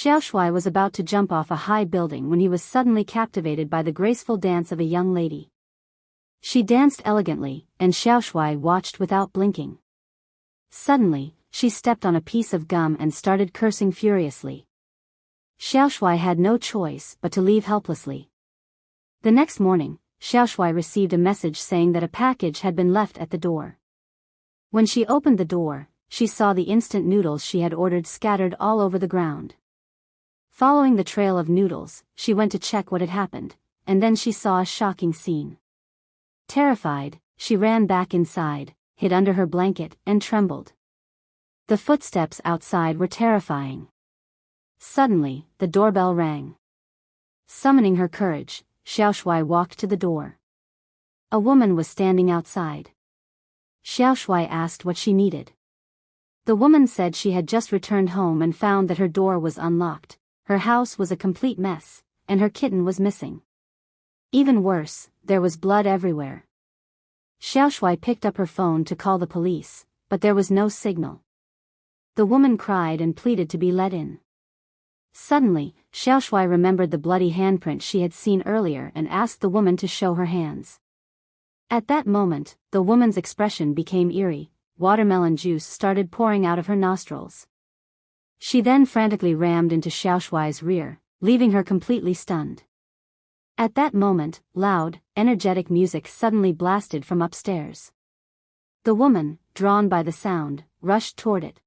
Xiao Shui was about to jump off a high building when he was suddenly captivated by the graceful dance of a young lady. She danced elegantly, and Xiao Shui watched without blinking. Suddenly, she stepped on a piece of gum and started cursing furiously. Xiao Shui had no choice but to leave helplessly. The next morning, Xiao Shui received a message saying that a package had been left at the door. When she opened the door, she saw the instant noodles she had ordered scattered all over the ground. Following the trail of noodles, she went to check what had happened, and then she saw a shocking scene. Terrified, she ran back inside, hid under her blanket, and trembled. The footsteps outside were terrifying. Suddenly, the doorbell rang. Summoning her courage, Xiao Shui walked to the door. A woman was standing outside. Xiao Shui asked what she needed. The woman said she had just returned home and found that her door was unlocked, her house was a complete mess, and her kitten was missing. Even worse, there was blood everywhere. Xiao Shui picked up her phone to call the police, but there was no signal. The woman cried and pleaded to be let in. Suddenly, Xiao Shui remembered the bloody handprint she had seen earlier and asked the woman to show her hands. At that moment, the woman's expression became eerie, watermelon juice started pouring out of her nostrils. She then frantically rammed into Xiao Shui's rear, leaving her completely stunned. At that moment, loud, energetic music suddenly blasted from upstairs. The woman, drawn by the sound, rushed toward it.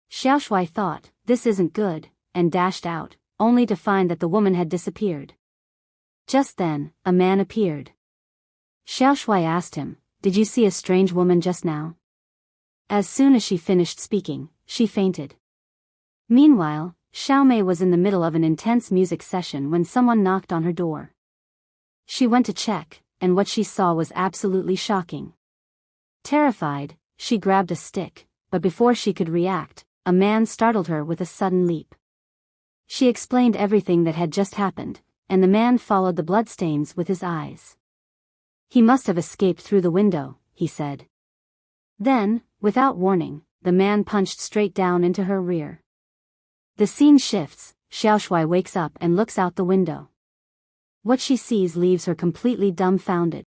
Xiao Shui thought, "This isn't good," and dashed out, only to find that the woman had disappeared. Just then, a man appeared. Xiao Shui asked him, "Did you see a strange woman just now?" As soon as she finished speaking, she fainted. Meanwhile, Xiao Mei was in the middle of an intense music session when someone knocked on her door. She went to check, and what she saw was absolutely shocking. Terrified, she grabbed a stick, but before she could react, a man startled her with a sudden leap. She explained everything that had just happened, and the man followed the bloodstains with his eyes. "He must have escaped through the window," he said. Then, without warning, the man punched straight down into her rear. The scene shifts, Xiao Shui wakes up and looks out the window. What she sees leaves her completely dumbfounded.